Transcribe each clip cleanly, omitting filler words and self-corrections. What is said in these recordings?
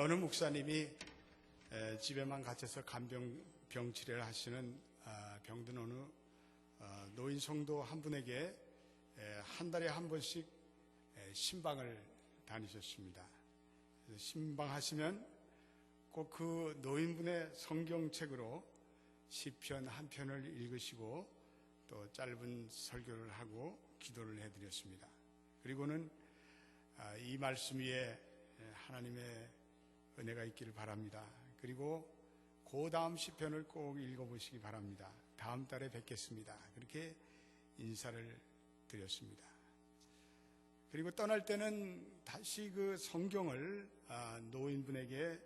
어느 목사님이 집에만 갇혀서 간병 치료를 하시는 병든 어느 노인 성도 한 분에게 한 달에 한 번씩 신방을 다니셨습니다. 신방하시면 꼭 그 노인분의 성경책으로 시편 한 편을 읽으시고 또 짧은 설교를 하고 기도를 해드렸습니다. 그리고는 이 말씀 위에 하나님의 은혜가 있기를 바랍니다. 그리고 그 다음 시편을 꼭 읽어보시기 바랍니다. 다음 달에 뵙겠습니다. 그렇게 인사를 드렸습니다. 그리고 떠날 때는 다시 그 성경을 노인분에게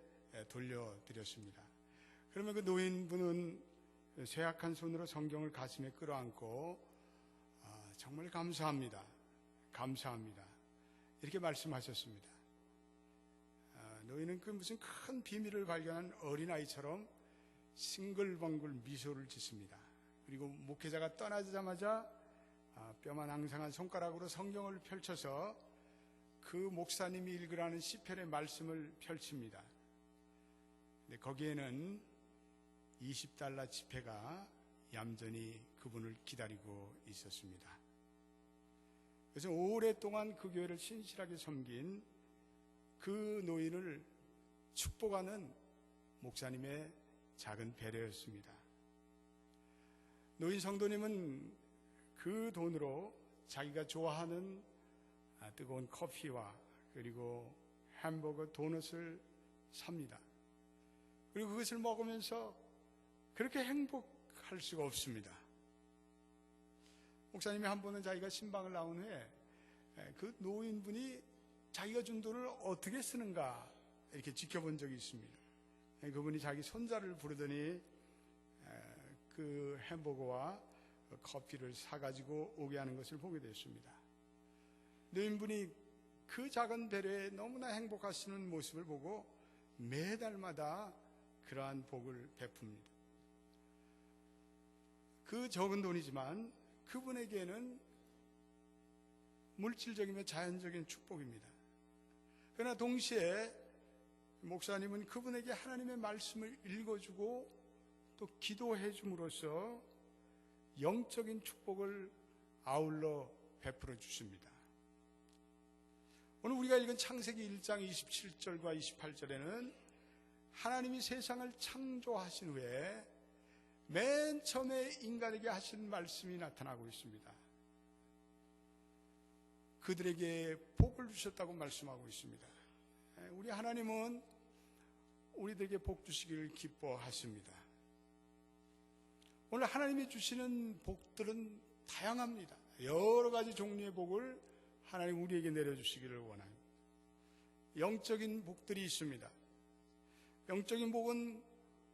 돌려드렸습니다. 그러면 그 노인분은 쇠약한 손으로 성경을 가슴에 끌어안고 정말 감사합니다. 감사합니다. 이렇게 말씀하셨습니다. 노인은 그 무슨 큰 비밀을 발견한 어린아이처럼 싱글벙글 미소를 짓습니다. 그리고 목회자가 떠나자마자 뼈만 앙상한 손가락으로 성경을 펼쳐서 그 목사님이 읽으라는 시편의 말씀을 펼칩니다. 근데 거기에는 $20 지폐가 얌전히 그분을 기다리고 있었습니다. 그래서 오랫동안 그 교회를 신실하게 섬긴 그 노인을 축복하는 목사님의 작은 배려였습니다. 노인 성도님은 그 돈으로 자기가 좋아하는 뜨거운 커피와 그리고 햄버거, 도넛을 삽니다. 그리고 그것을 먹으면서 그렇게 행복할 수가 없습니다. 목사님이 한 번은 자기가 신방을 나온 후에 그 노인분이 자기가 준 돈을 어떻게 쓰는가 이렇게 지켜본 적이 있습니다. 그분이 자기 손자를 부르더니 그 햄버거와 커피를 사가지고 오게 하는 것을 보게 됐습니다. 노인분이 그 작은 배려에 너무나 행복하시는 모습을 보고 매달마다 그러한 복을 베풉니다. 그 적은 돈이지만 그분에게는 물질적이며 자연적인 축복입니다. 그러나 동시에 목사님은 그분에게 하나님의 말씀을 읽어주고 또 기도해 줌으로써 영적인 축복을 아울러 베풀어 주십니다. 오늘 우리가 읽은 창세기 1장 27절과 28절에는 하나님이 세상을 창조하신 후에 맨 처음에 인간에게 하신 말씀이 나타나고 있습니다. 그들에게 복을 주셨다고 말씀하고 있습니다. 우리 하나님은 우리들에게 복 주시기를 기뻐하십니다. 오늘 하나님이 주시는 복들은 다양합니다. 여러 가지 종류의 복을 하나님 우리에게 내려주시기를 원합니다. 영적인 복들이 있습니다. 영적인 복은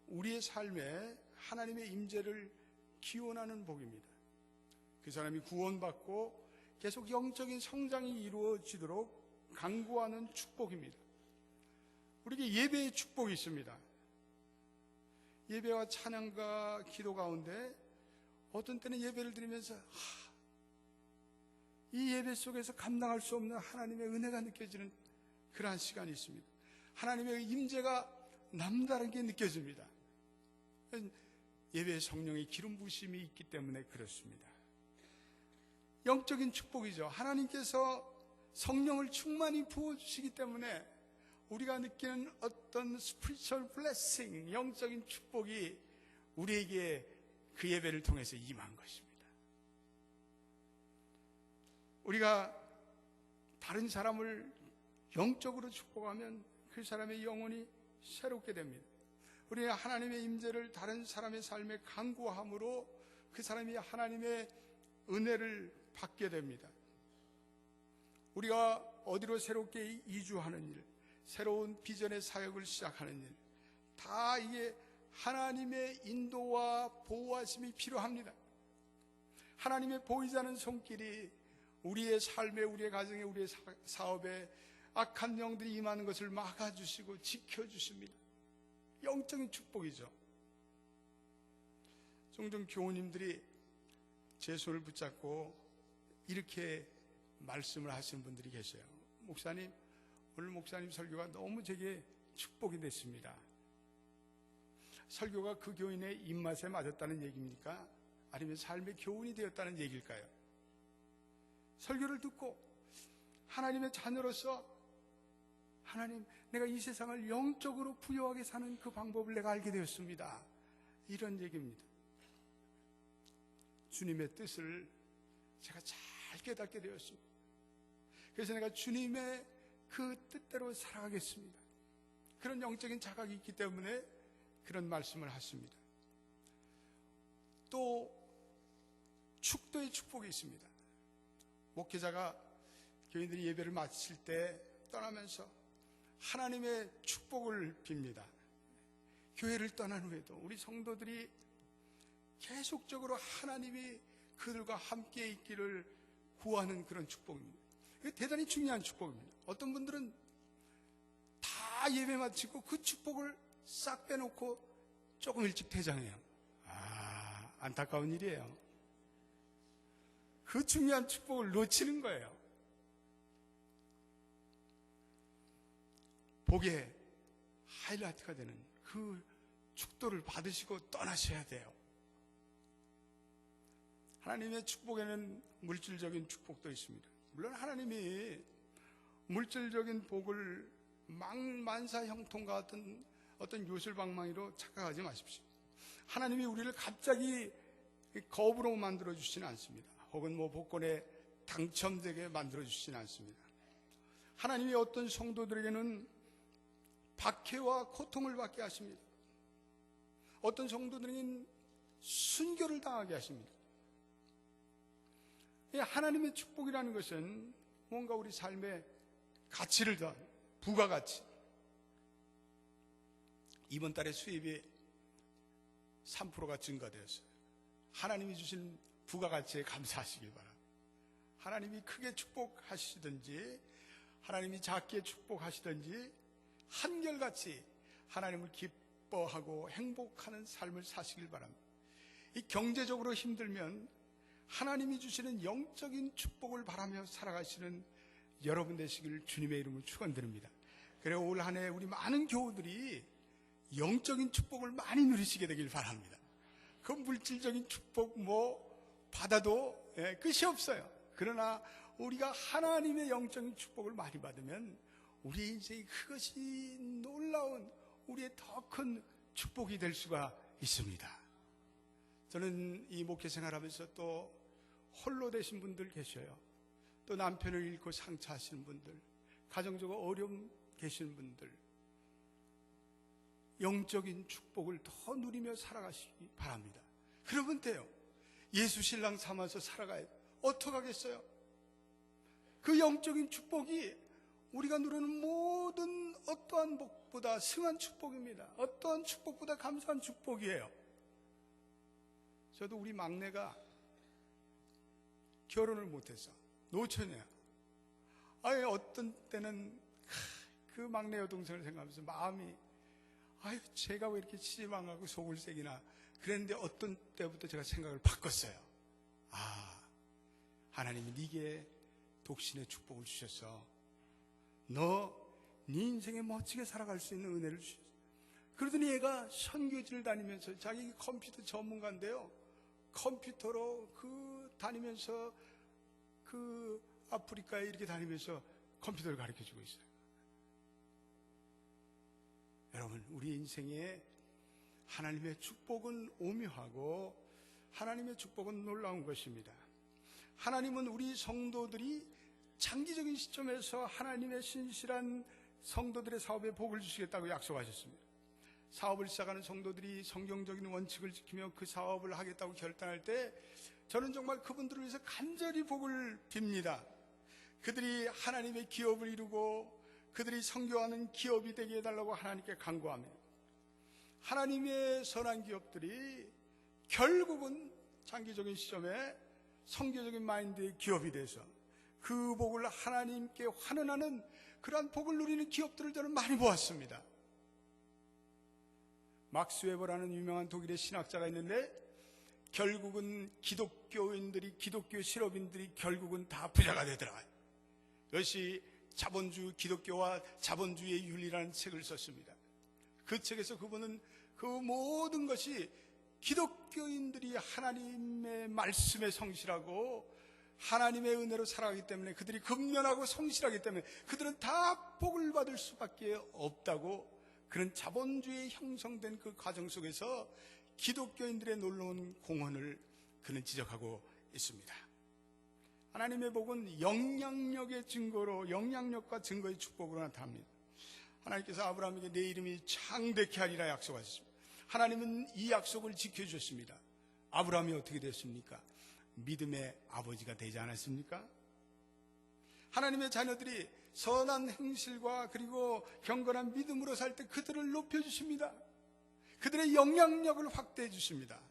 우리의 삶에 하나님의 임재를 기원하는 복입니다. 그 사람이 구원받고 계속 영적인 성장이 이루어지도록 간구하는 축복입니다. 우리에게 예배의 축복이 있습니다. 예배와 찬양과 기도 가운데 어떤 때는 예배를 드리면서 이 예배 속에서 감당할 수 없는 하나님의 은혜가 느껴지는 그러한 시간이 있습니다. 하나님의 임재가 남다르게 느껴집니다. 예배에 성령의 기름 부으심이 있기 때문에 그렇습니다. 영적인 축복이죠. 하나님께서 성령을 충만히 부어주시기 때문에 우리가 느끼는 어떤 spiritual blessing, 영적인 축복이 우리에게 그 예배를 통해서 임한 것입니다. 우리가 다른 사람을 영적으로 축복하면 그 사람의 영혼이 새롭게 됩니다. 우리가 하나님의 임재를 다른 사람의 삶에 간구함으로 그 사람이 하나님의 은혜를 받게 됩니다. 우리가 어디로 새롭게 이주하는 일, 새로운 비전의 사역을 시작하는 일, 다 이게 하나님의 인도와 보호하심이 필요합니다. 하나님의 보이지 않는 손길이 우리의 삶에, 우리의 가정에, 우리의 사업에 악한 영들이 임하는 것을 막아주시고 지켜주십니다. 영적인 축복이죠. 종종 교우님들이 제 손을 붙잡고 이렇게 말씀을 하시는 분들이 계세요. 목사님, 오늘 목사님 설교가 너무 제게 축복이 됐습니다. 설교가 그 교인의 입맛에 맞았다는 얘기입니까? 아니면 삶의 교훈이 되었다는 얘기일까요? 설교를 듣고 하나님의 자녀로서 하나님, 내가 이 세상을 영적으로 부유하게 사는 그 방법을 내가 알게 되었습니다. 이런 얘기입니다. 주님의 뜻을 제가 잘 깨닫게 되었습니다. 그래서 내가 주님의 그 뜻대로 살아가겠습니다. 그런 영적인 자각이 있기 때문에 그런 말씀을 하십니다. 또 축도의 축복이 있습니다. 목회자가 교인들이 예배를 마칠 때 떠나면서 하나님의 축복을 빕니다. 교회를 떠난 후에도 우리 성도들이 계속적으로 하나님이 그들과 함께 있기를 구하는 그런 축복입니다. 이게 대단히 중요한 축복입니다. 어떤 분들은 다 예배 마치고 그 축복을 싹 빼놓고 조금 일찍 퇴장해요. 안타까운 일이에요. 그 중요한 축복을 놓치는 거예요. 복의 하이라이트가 되는 그 축도를 받으시고 떠나셔야 돼요. 하나님의 축복에는 물질적인 축복도 있습니다. 물론 하나님이 물질적인 복을 만사형통과 같은 어떤 요술방망이로 착각하지 마십시오. 하나님이 우리를 갑자기 거부로 만들어주시지는 않습니다. 혹은 복권에 당첨되게 만들어주시지는 않습니다. 하나님이 어떤 성도들에게는 박해와 고통을 받게 하십니다. 어떤 성도들에게는 순교를 당하게 하십니다. 하나님의 축복이라는 것은 뭔가 우리 삶의 가치를 더한 부가가치. 이번 달에 수입이 3%가 증가되었어요. 하나님이 주신 부가가치에 감사하시길 바랍니다. 하나님이 크게 축복하시든지 하나님이 작게 축복하시든지 한결같이 하나님을 기뻐하고 행복하는 삶을 사시길 바랍니다. 이 경제적으로 힘들면 하나님이 주시는 영적인 축복을 바라며 살아가시는 여러분 되시길 주님의 이름으로 축원드립니다. 그래 올 한 해 우리 많은 교우들이 영적인 축복을 많이 누리시게 되길 바랍니다. 그 물질적인 축복 받아도 끝이 없어요. 그러나 우리가 하나님의 영적인 축복을 많이 받으면 우리 인생이 그것이 놀라운 우리의 더 큰 축복이 될 수가 있습니다. 저는 이 목회 생활하면서 또 홀로 되신 분들 계셔요. 또 남편을 잃고 상처하시는 분들, 가정적으로 어려움 계시는 분들, 영적인 축복을 더 누리며 살아가시기 바랍니다. 그러면 돼요. 예수 신랑 삼아서 살아가야 돼요. 어떡하겠어요? 그 영적인 축복이 우리가 누리는 모든 어떠한 복보다 승한 축복입니다. 어떠한 축복보다 감사한 축복이에요. 저도 우리 막내가 결혼을 못해서 노처녀야. 어떤 때는 그 막내 여동생을 생각하면서 마음이 제가 왜 이렇게 시집안가고 속을 새기나 그랬는데 어떤 때부터 제가 생각을 바꿨어요. 하나님이 네게 독신의 축복을 주셔서 네 인생에 멋지게 살아갈 수 있는 은혜를 주셨어요. 그러더니 얘가 선교지를 다니면서 자기 컴퓨터 전문가인데요. 컴퓨터로 다니면서 아프리카에 이렇게 다니면서 컴퓨터를 가르쳐주고 있어요. 여러분, 우리 인생에 하나님의 축복은 오묘하고 하나님의 축복은 놀라운 것입니다. 하나님은 우리 성도들이 장기적인 시점에서 하나님의 신실한 성도들의 사업에 복을 주시겠다고 약속하셨습니다. 사업을 시작하는 성도들이 성경적인 원칙을 지키며 그 사업을 하겠다고 결단할 때 저는 정말 그분들을 위해서 간절히 복을 빕니다. 그들이 하나님의 기업을 이루고 그들이 선교하는 기업이 되게 해달라고 하나님께 간구합니다. 하나님의 선한 기업들이 결국은 장기적인 시점에 선교적인 마인드의 기업이 돼서 그 복을 하나님께 환원하는 그러한 복을 누리는 기업들을 저는 많이 보았습니다. 막스 웨버라는 유명한 독일의 신학자가 있는데 결국은 기독교 실업인들이 결국은 다 부자가 되더라고요. 그것이 기독교와 자본주의의 윤리라는 책을 썼습니다. 그 책에서 그분은 그 모든 것이 기독교인들이 하나님의 말씀에 성실하고 하나님의 은혜로 살아가기 때문에, 그들이 근면하고 성실하기 때문에 그들은 다 복을 받을 수밖에 없다고, 그런 자본주의에 형성된 그 과정 속에서 기독교인들의 놀라운 공헌을 그는 지적하고 있습니다. 하나님의 복은 영향력의 증거로, 영향력과 증거의 축복으로 나타납니다. 하나님께서 아브라함에게 내 이름이 창대케 하리라 약속하셨습니다. 하나님은 이 약속을 지켜주셨습니다. 아브라함이 어떻게 됐습니까? 믿음의 아버지가 되지 않았습니까? 하나님의 자녀들이 선한 행실과 그리고 경건한 믿음으로 살 때 그들을 높여주십니다. 그들의 영향력을 확대해 주십니다.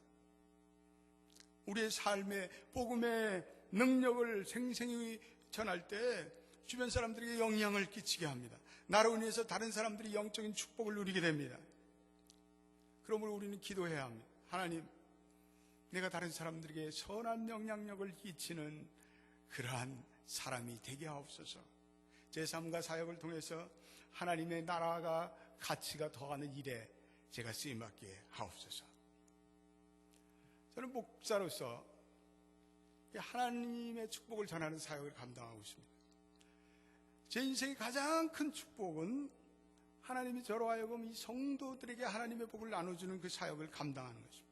우리의 삶의 복음의 능력을 생생히 전할 때 주변 사람들에게 영향을 끼치게 합니다. 나로 인해서 다른 사람들이 영적인 축복을 누리게 됩니다. 그러므로 우리는 기도해야 합니다. 하나님, 내가 다른 사람들에게 선한 영향력을 끼치는 그러한 사람이 되게 하옵소서. 제 삶과 사역을 통해서 하나님의 나라가 가치가 더하는 일에 제가 쓰임받게 하옵소서. 저는 목사로서 하나님의 축복을 전하는 사역을 감당하고 있습니다. 제 인생의 가장 큰 축복은 하나님이 저로 하여금 이 성도들에게 하나님의 복을 나눠주는 그 사역을 감당하는 것입니다.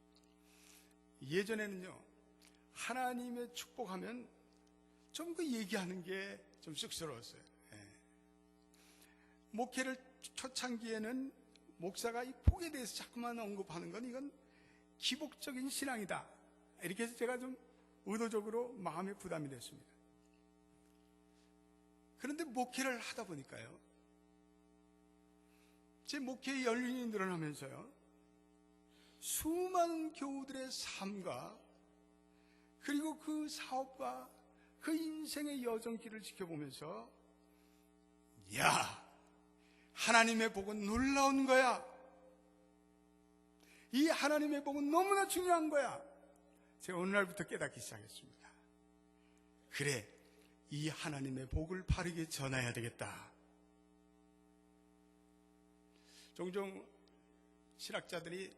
예전에는요, 하나님의 축복하면 좀 그 얘기하는 게 좀 쑥스러웠어요. 목회를 초창기에는 목사가 이 복에 대해서 자꾸만 언급하는 건 이건 기복적인 신앙이다, 이렇게 해서 제가 좀 의도적으로 마음에 부담이 됐습니다. 그런데 목회를 하다 보니까요, 제 목회의 연륜이 늘어나면서요, 수많은 교우들의 삶과 그리고 그 사업과 그 인생의 여정길을 지켜보면서, 야, 하나님의 복은 놀라운 거야. 이 하나님의 복은 너무나 중요한 거야. 제가 어느 날부터 깨닫기 시작했습니다. 그래, 이 하나님의 복을 바르게 전해야 되겠다. 종종 신학자들이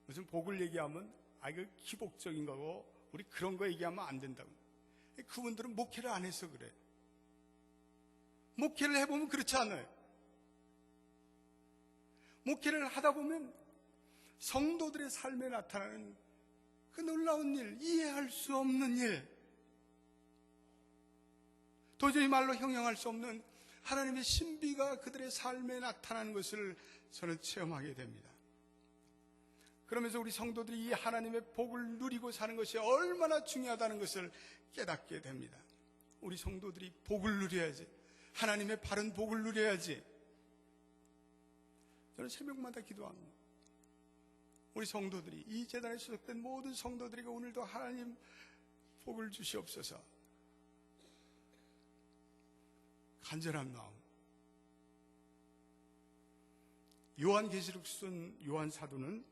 무슨 복을 얘기하면 이거 기복적인 거고 우리 그런 거 얘기하면 안 된다고. 그분들은 목회를 안 해서 그래. 목회를 해보면 그렇지 않아요. 목회를 하다 보면 성도들의 삶에 나타나는 그 놀라운 일, 이해할 수 없는 일, 도저히 말로 형용할 수 없는 하나님의 신비가 그들의 삶에 나타나는 것을 저는 체험하게 됩니다. 그러면서 우리 성도들이 이 하나님의 복을 누리고 사는 것이 얼마나 중요하다는 것을 깨닫게 됩니다. 우리 성도들이 복을 누려야지, 하나님의 바른 복을 누려야지. 저는 새벽마다 기도합니다. 우리 성도들이, 이 재단에 소속된 모든 성도들에게 오늘도 하나님 복을 주시옵소서. 간절한 마음. 요한계시록 쓴 요한 사도는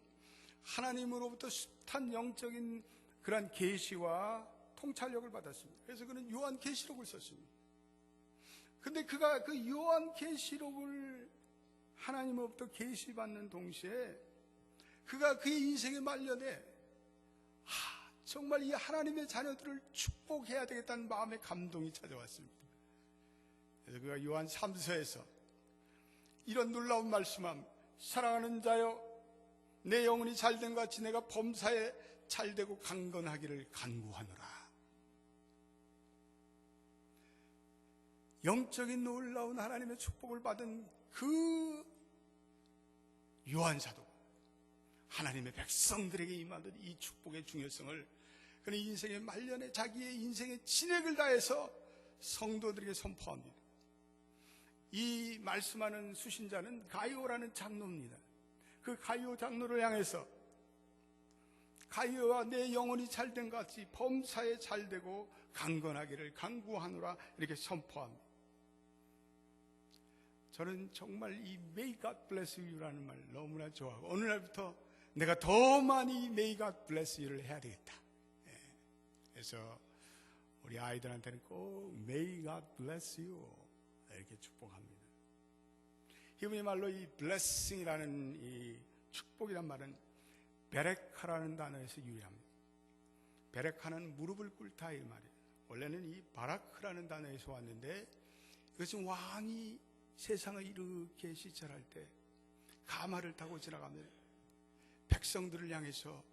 하나님으로부터 숱한 영적인 그러한 계시와 통찰력을 받았습니다. 그래서 그는 요한계시록을 썼습니다. 근데 그가 그 요한계시록을 하나님으로부터 계시받는 동시에 그가 그의 인생의 말년에 정말 이 하나님의 자녀들을 축복해야 되겠다는 마음의 감동이 찾아왔습니다. 그래서 그가 요한 3서에서 이런 놀라운 말씀함, 사랑하는 자여, 내 영혼이 잘된 것 같이 내가 범사에 잘되고 강건하기를 간구하노라. 영적인 놀라운 하나님의 축복을 받은 그 요한 사도, 하나님의 백성들에게 임하던 이 축복의 중요성을 그는 인생의 말년에 자기의 인생의 진액을 다해서 성도들에게 선포합니다. 이 말씀하는 수신자는 가이오라는 장로입니다. 그 가이오 장로를 향해서 가이오와 내 영혼이 잘된 것 같이 범사에 잘되고 강건하기를 간구하노라, 이렇게 선포합니다. 저는 정말 이 May God bless you라는 말 너무나 좋아하고, 어느 날부터 내가 더 많이 May God bless you를 해야 되겠다. 그래서 우리 아이들한테는 꼭 May God bless you 이렇게 축복합니다. 히브리 말로 이 blessing이라는 이 축복이란 말은 베레카라는 단어에서 유래합니다. 베레카는 무릎을 꿇다 이 말이에요. 원래는 이 바라크라는 단어에서 왔는데 이것은 왕이 세상을 이렇게 시찰할 때 가마를 타고 지나가면 백성들을 향해서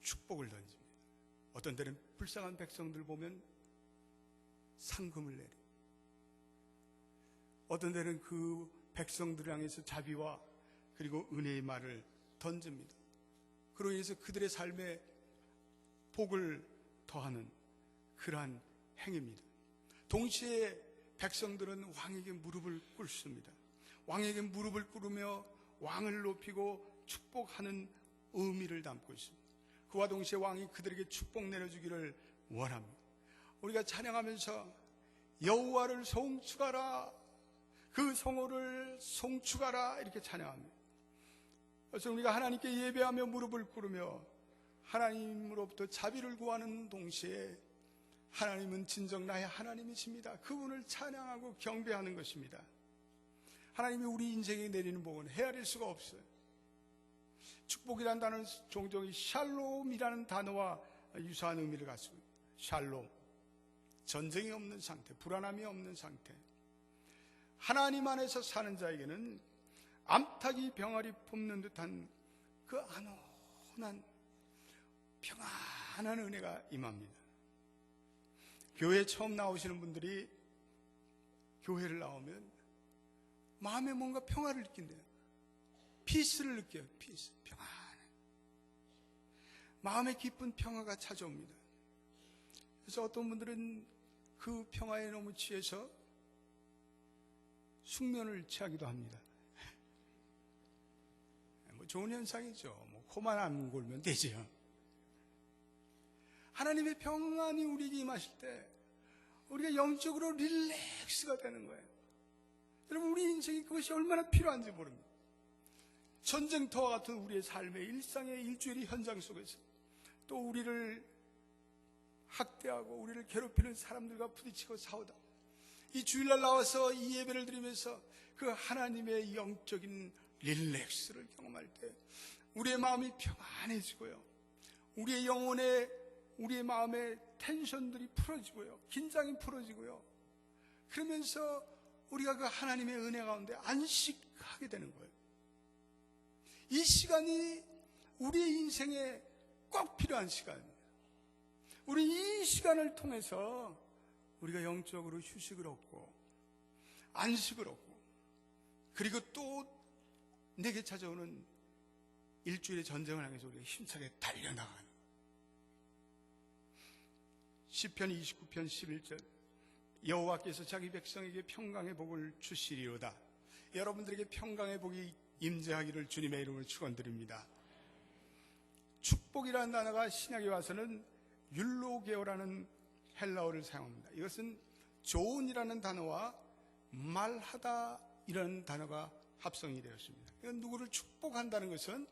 축복을 던집니다. 어떤 때는 불쌍한 백성들 보면 상금을 내려, 어떤 때는 그 백성들을 향해서 자비와 그리고 은혜의 말을 던집니다. 그로 인해서 그들의 삶에 복을 더하는 그러한 행위입니다. 동시에 백성들은 왕에게 무릎을 꿇습니다. 왕에게 무릎을 꿇으며 왕을 높이고 축복하는 의미를 담고 있습니다. 그와 동시에 왕이 그들에게 축복 내려주기를 원합니다. 우리가 찬양하면서 여호와를 송축하라, 그 성호를 송축하라 이렇게 찬양합니다. 그래서 우리가 하나님께 예배하며 무릎을 꿇으며 하나님으로부터 자비를 구하는 동시에 하나님은 진정 나의 하나님이십니다. 그분을 찬양하고 경배하는 것입니다. 하나님이 우리 인생에 내리는 복은 헤아릴 수가 없어요. 축복이라는 단어는 종종 이 샬롬이라는 단어와 유사한 의미를 갖고 있습니다. 샬롬, 전쟁이 없는 상태, 불안함이 없는 상태. 하나님 안에서 사는 자에게는 암탉이 병아리 품는 듯한 그 안온한 평안한 은혜가 임합니다. 교회에 처음 나오시는 분들이 교회를 나오면 마음에 뭔가 평화를 느낀대요. 피스를 느껴요. 피스, 평안해. 마음에 깊은 평화가 찾아옵니다. 그래서 어떤 분들은 그 평화에 너무 취해서 숙면을 취하기도 합니다. 뭐 좋은 현상이죠. 뭐 코만 안 골면 되죠. 하나님의 평안이 우리에게 임하실 때 우리가 영적으로 릴렉스가 되는 거예요. 여러분, 우리 인생이 그것이 얼마나 필요한지 모릅니다. 전쟁터와 같은 우리의 삶의 일상의 일주일의 현장 속에서 또 우리를 학대하고 우리를 괴롭히는 사람들과 부딪히고 싸우다 이 주일날 나와서 이 예배를 드리면서 그 하나님의 영적인 릴렉스를 경험할 때 우리의 마음이 평안해지고요, 우리의 영혼에 우리의 마음의 텐션들이 풀어지고요, 긴장이 풀어지고요, 그러면서 우리가 그 하나님의 은혜 가운데 안식하게 되는 거예요. 이 시간이 우리의 인생에 꼭 필요한 시간입니다. 우리 이 시간을 통해서 우리가 영적으로 휴식을 얻고 안식을 얻고 그리고 또 내게 찾아오는 일주일의 전쟁을 향해서 우리가 힘차게 달려나가는 시편 29편 11절 여호와께서 자기 백성에게 평강의 복을 주시리로다. 여러분들에게 평강의 복이 임재하기를 주님의 이름으로 축원드립니다. 축복이라는 단어가 신약에 와서는 율로게오라는 헬라어를 사용합니다. 이것은 좋은이라는 단어와 말하다 이라는 단어가 합성이 되었습니다. 누구를 축복한다는 것은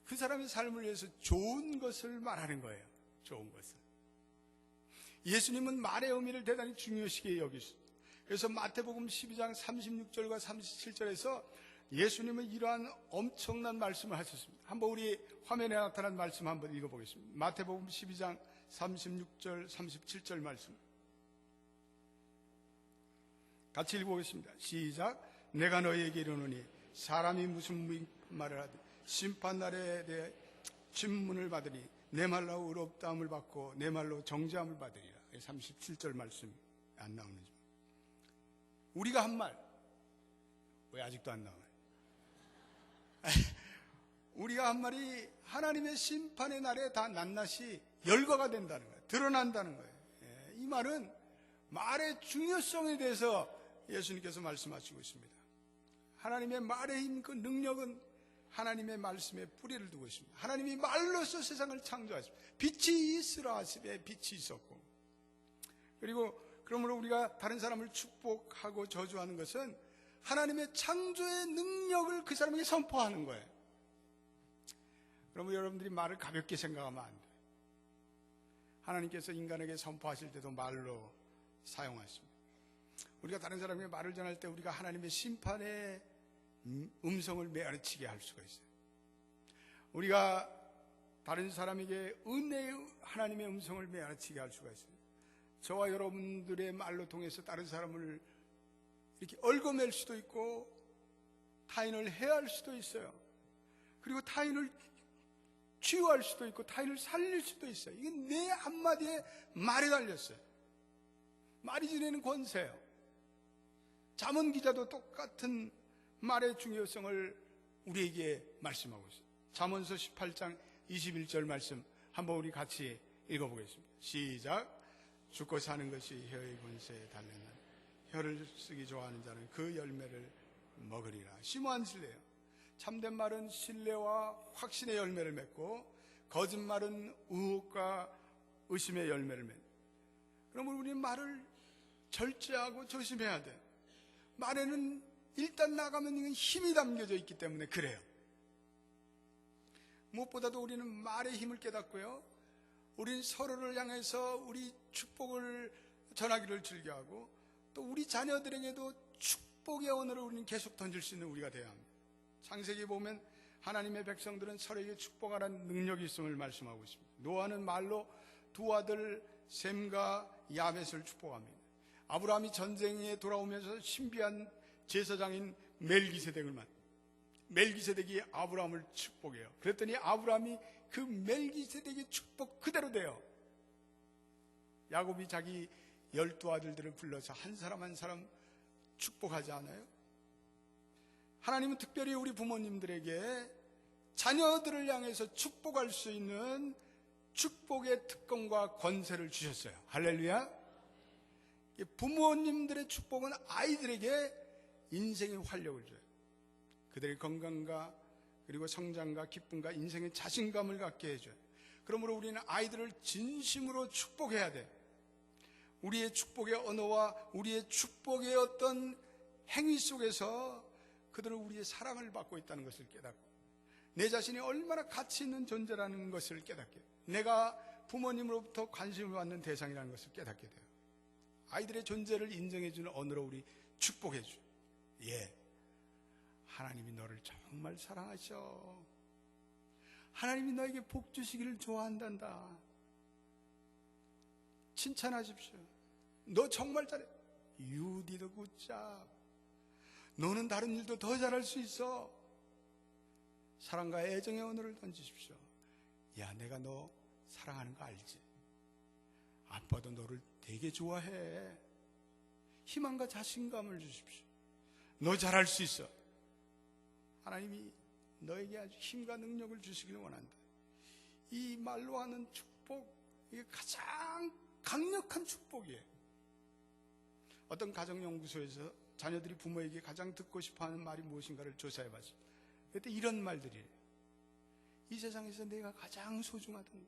그 사람의 삶을 위해서 좋은 것을 말하는 거예요. 좋은 것을. 예수님은 말의 의미를 대단히 중요시하게 여기십니다. 그래서 마태복음 12장 36절과 37절에서 예수님은 이러한 엄청난 말씀을 하셨습니다. 한번 우리 화면에 나타난 말씀 한번 읽어보겠습니다. 마태복음 12장 36절 37절 말씀 같이 읽어보겠습니다. 시작. 내가 너희에게 이르노니 사람이 무슨 말을 하든 심판날에 대해 질문을 받으니 내 말로 의롭다함을 받고 내 말로 정죄함을 받으리라. 37절 말씀 안 나오는지. 우리가 한 말 왜 아직도 안 나와요? 우리가 한 말이 하나님의 심판의 날에 다 낱낱이 열거가 된다는 거예요. 드러난다는 거예요. 이 말은 말의 중요성에 대해서 예수님께서 말씀하시고 있습니다. 하나님의 말의 힘, 그 능력은 하나님의 말씀에 뿌리를 두고 있습니다. 하나님이 말로서 세상을 창조하십니다. 빛이 있으라 하시되 빛이 있었고, 그리고 그러므로 우리가 다른 사람을 축복하고 저주하는 것은 하나님의 창조의 능력을 그 사람에게 선포하는 거예요. 그러면 여러분들이 말을 가볍게 생각하면 안 돼요. 하나님께서 인간에게 선포하실 때도 말로 사용하십니다. 우리가 다른 사람에게 말을 전할 때 우리가 하나님의 심판의 음성을 메아리치게 할 수가 있어요. 우리가 다른 사람에게 은혜의 하나님의 음성을 메아리치게 할 수가 있어요. 저와 여러분들의 말로 통해서 다른 사람을 이렇게 얽어맬 수도 있고 타인을 해할 수도 있어요. 그리고 타인을 치유할 수도 있고 타인을 살릴 수도 있어요. 이게 내 한마디에 말에 달렸어요. 말이 지니는 권세예요. 잠언 기자도 똑같은 말의 중요성을 우리에게 말씀하고 있어요. 잠언서 18장 21절 말씀 한번 우리 같이 읽어보겠습니다. 시작. 죽고 사는 것이 혀의 권세에 달렸나 혀를 쓰기 좋아하는 자는 그 열매를 먹으리라. 심오한 진리예요. 참된 말은 신뢰와 확신의 열매를 맺고 거짓말은 의혹과 의심의 열매를 맺는. 그러면 우리는 말을 절제하고 조심해야 돼. 말에는 일단 나가면 이건 힘이 담겨져 있기 때문에 그래요. 무엇보다도 우리는 말의 힘을 깨닫고요, 우리는 서로를 향해서 우리 축복을 전하기를 즐겨하고 또 우리 자녀들에게도 축복의 언어를 우리는 계속 던질 수 있는 우리가 되어야 합니다. 창세기 보면 하나님의 백성들은 서로에게 축복하라는 능력이 있음을 말씀하고 있습니다. 노아는 말로 두 아들 셈과 야벳을 축복합니다. 아브라함이 전쟁에 돌아오면서 신비한 제사장인 멜기세덱을 만나 멜기세덱이 아브라함을 축복해요. 그랬더니 아브라함이 그 멜기세덱의 축복 그대로 돼요. 야곱이 자기 12아들들을 불러서 한 사람 한 사람 축복하지 않아요? 하나님은 특별히 우리 부모님들에게 자녀들을 향해서 축복할 수 있는 축복의 특권과 권세를 주셨어요. 할렐루야. 부모님들의 축복은 아이들에게 인생의 활력을 줘요. 그들의 건강과 그리고 성장과 기쁨과 인생의 자신감을 갖게 해줘요. 그러므로 우리는 아이들을 진심으로 축복해야 돼. 우리의 축복의 언어와 우리의 축복의 어떤 행위 속에서 그들은 우리의 사랑을 받고 있다는 것을 깨닫고 내 자신이 얼마나 가치 있는 존재라는 것을 깨닫게 돼요. 내가 부모님으로부터 관심을 받는 대상이라는 것을 깨닫게 돼요. 아이들의 존재를 인정해주는 언어로 우리 축복해줘요. 예, 하나님이 너를 정말 사랑하셔. 하나님이 너에게 복 주시기를 좋아한단다. 칭찬하십시오. 너 정말 잘해. You did a good job. 너는 다른 일도 더 잘할 수 있어. 사랑과 애정의 언어를 던지십시오. 야, 내가 너 사랑하는 거 알지? 아빠도 너를 되게 좋아해. 희망과 자신감을 주십시오. 너 잘할 수 있어. 하나님이 너에게 아주 힘과 능력을 주시기를 원한다. 이 말로 하는 축복, 이게 가장 강력한 축복이에요. 어떤 가정연구소에서 자녀들이 부모에게 가장 듣고 싶어하는 말이 무엇인가를 조사해봤습니다. 그때 이런 말들이에요. 이 세상에서 내가 가장 소중하단다.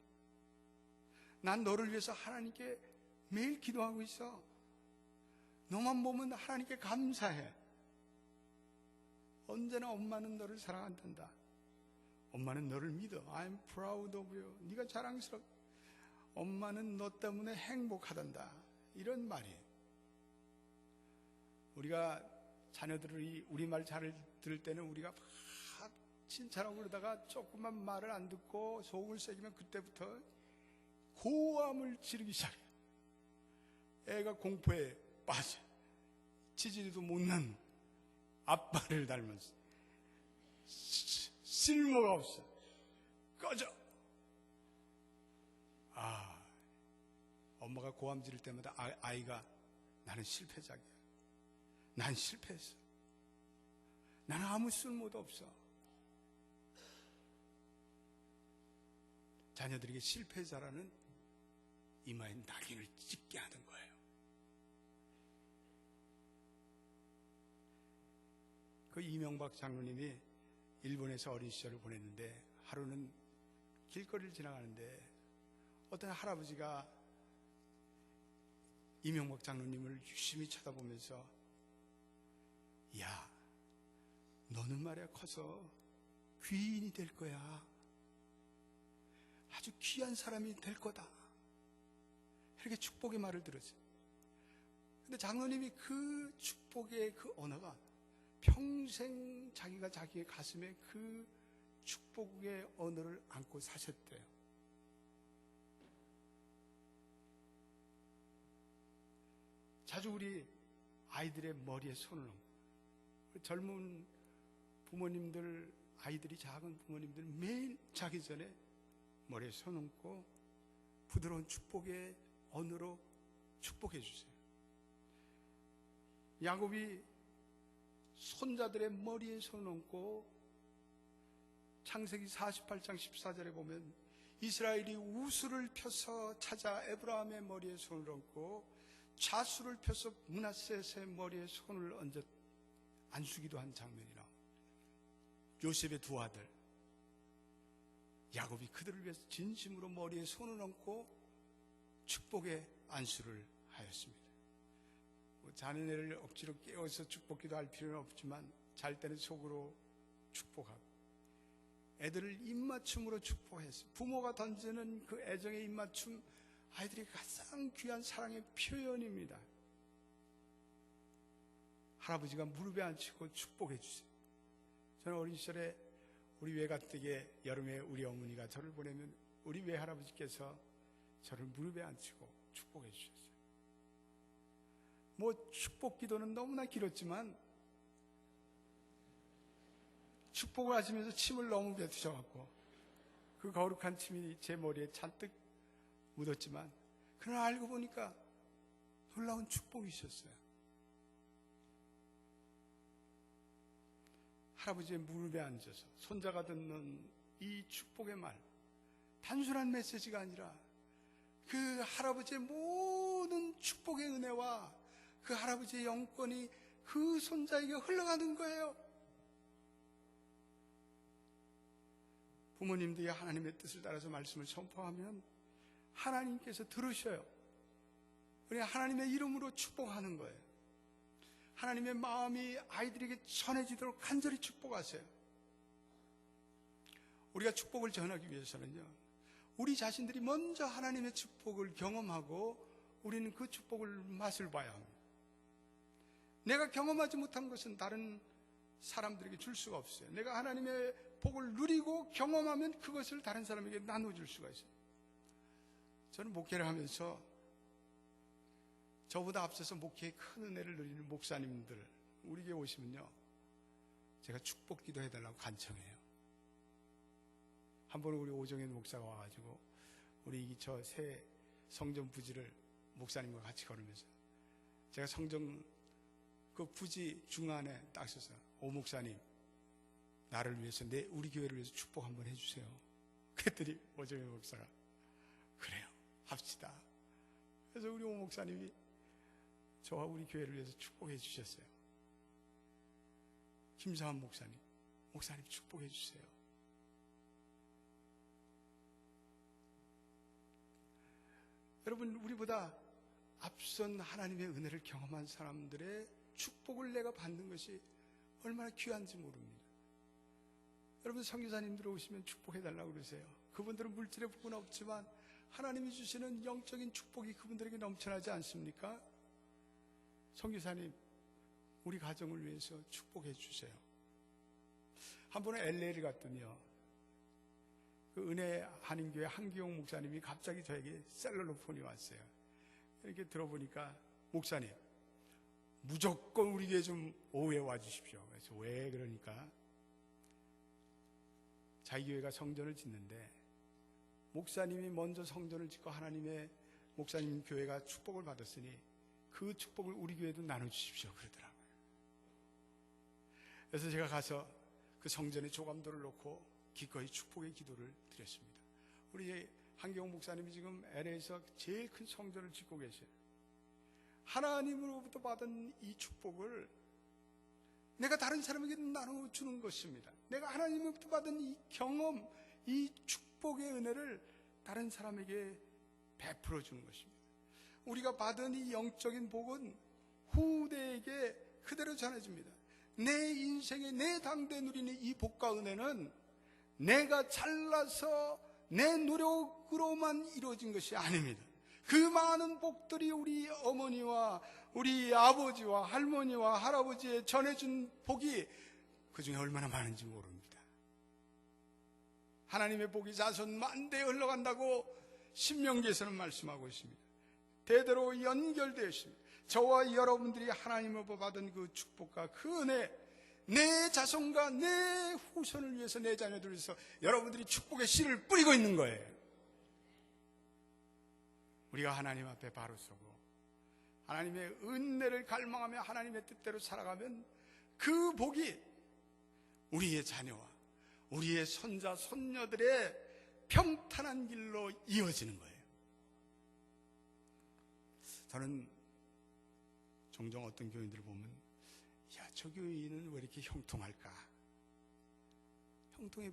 난 너를 위해서 하나님께 매일 기도하고 있어. 너만 보면 하나님께 감사해. 언제나 엄마는 너를 사랑한단다. 엄마는 너를 믿어. I'm proud of you. 네가 자랑스럽다. 엄마는 너 때문에 행복하단다. 이런 말이에요. 우리가 자녀들이 우리 말 잘 들을 때는 우리가 막 칭찬하고 그러다가 조금만 말을 안 듣고 속을 새기면 그때부터 고함을 지르기 시작해요. 애가 공포에 빠져. 치질이도 못난 아빠를 닮았어. 쓸모가 없어. 꺼져. 엄마가 고함 지를 때마다 아이가 나는 실패작이야. 난 실패했어. 나는 아무 쓸모도 없어. 자녀들에게 실패자라는 이마에 낙인을 찍게 하는 거예요. 그 이명박 장로님이 일본에서 어린 시절을 보냈는데 하루는 길거리를 지나가는데 어떤 할아버지가 이명박 장로님을 유심히 쳐다보면서 야, 너는 말이야 커서 귀인이 될 거야. 아주 귀한 사람이 될 거다. 이렇게 축복의 말을 들었어요. 근데 장로님이 그 축복의 그 언어가 평생 자기가 자기의 가슴에 그 축복의 언어를 안고 사셨대요. 자주 우리 아이들의 머리에 손을 얹고, 젊은 부모님들, 아이들이 작은 부모님들 매일 자기 전에 머리에 손 얹고 부드러운 축복의 언어로 축복해 주세요. 야곱이 손자들의 머리에 손 얹고 창세기 48장 14절에 보면 이스라엘이 우수를 펴서 찾아 에브라함의 머리에 손을 얹고 좌수를 펴서 므낫셋의 머리에 손을 얹어 안수기도 한 장면이 나옵니다. 요셉의 두 아들 야곱이 그들을 위해서 진심으로 머리에 손을 얹고 축복의 안수를 하였습니다. 자녀를 억지로 깨워서 축복기도 할 필요는 없지만 잘 때는 속으로 축복하고 애들을 입맞춤으로 축복했어요. 부모가 던지는 그 애정의 입맞춤, 아이들이 가장 귀한 사랑의 표현입니다. 할아버지가 무릎에 앉히고 축복해 주세요. 저는 어린 시절에 우리 외가댁에 여름에 우리 어머니가 저를 보내면 우리 외할아버지께서 저를 무릎에 앉히고 축복해 주셨어요. 축복 기도는 너무나 길었지만 축복을 하시면서 침을 너무 뱉으셔갖고 그 거룩한 침이 제 머리에 잔뜩 묻었지만 그러나 알고 보니까 놀라운 축복이셨어요. 할아버지의 무릎에 앉아서 손자가 듣는 이 축복의 말, 단순한 메시지가 아니라 그 할아버지의 모든 축복의 은혜와 그 할아버지의 영권이 그 손자에게 흘러가는 거예요. 부모님들이 하나님의 뜻을 따라서 말씀을 선포하면 하나님께서 들으셔요. 우리 하나님의 이름으로 축복하는 거예요. 하나님의 마음이 아이들에게 전해지도록 간절히 축복하세요. 우리가 축복을 전하기 위해서는요, 우리 자신들이 먼저 하나님의 축복을 경험하고 우리는 그 축복을 맛을 봐야 합니다. 내가 경험하지 못한 것은 다른 사람들에게 줄 수가 없어요. 내가 하나님의 복을 누리고 경험하면 그것을 다른 사람에게 나눠줄 수가 있어요. 저는 목회를 하면서 저보다 앞서서 목회에 큰 은혜를 누리는 목사님들 우리 교회 오시면요, 제가 축복 기도해달라고 간청해요. 한 번은 우리 오정현 목사가 와가지고 우리 저 새 성전 부지를 목사님과 같이 걸으면서 제가 성전 그 부지 중간에 딱 서서 오 목사님, 나를 위해서 우리 교회를 위해서 축복 한번 해주세요. 그랬더니 오정현 목사가 그래요, 합시다. 그래서 우리 오 목사님이 저와 우리 교회를 위해서 축복해 주셨어요. 김사한 목사님 축복해 주세요. 여러분, 우리보다 앞선 하나님의 은혜를 경험한 사람들의 축복을 내가 받는 것이 얼마나 귀한지 모릅니다. 여러분, 선교사님들 오시면 축복해달라고 그러세요. 그분들은 물질의 복은 없지만 하나님이 주시는 영적인 축복이 그분들에게 넘쳐나지 않습니까? 선교사님, 우리 가정을 위해서 축복해 주세요. 한 번은 LA를 갔더니요, 그 은혜 한인교회 한기용 목사님이 갑자기 저에게 셀룰러 폰이 왔어요. 이렇게 들어보니까 목사님, 무조건 우리 교회 좀 오후에 와주십시오. 그래서 왜 그러니까 자기 교회가 성전을 짓는데 목사님이 먼저 성전을 짓고 하나님의 목사님 교회가 축복을 받았으니 그 축복을 우리 교회도 나눠주십시오 그러더라고요. 그래서 제가 가서 그 성전에 조감도를 놓고 기꺼이 축복의 기도를 드렸습니다. 우리 한기용 목사님이 지금 LA에서 제일 큰 성전을 짓고 계세요. 하나님으로부터 받은 이 축복을 내가 다른 사람에게 나눠주는 것입니다. 내가 하나님으로부터 받은 이 경험, 이 축복의 은혜를 다른 사람에게 베풀어 주는 것입니다. 우리가 받은 이 영적인 복은 후대에게 그대로 전해집니다. 내 인생에 내 당대에 누리는 이 복과 은혜는 내가 잘나서 내 노력으로만 이루어진 것이 아닙니다. 그 많은 복들이 우리 어머니와 우리 아버지와 할머니와 할아버지의 전해준 복이 그 중에 얼마나 많은지 모릅니다. 하나님의 복이 자손 만대에 흘러간다고 신명기에서는 말씀하고 있습니다. 대대로 연결되어 있습니다. 저와 여러분들이 하나님을 받은 그 축복과 그 은혜, 내 자손과 내 후손을 위해서, 내 자녀들을 위해서 여러분들이 축복의 씨를 뿌리고 있는 거예요. 우리가 하나님 앞에 바로 서고 하나님의 은혜를 갈망하며 하나님의 뜻대로 살아가면 그 복이 우리의 자녀와 우리의 손자 손녀들의 평탄한 길로 이어지는 거예요. 저는 종종 어떤 교인들을 보면, 야, 저 교인은 왜 이렇게 형통할까? 형통해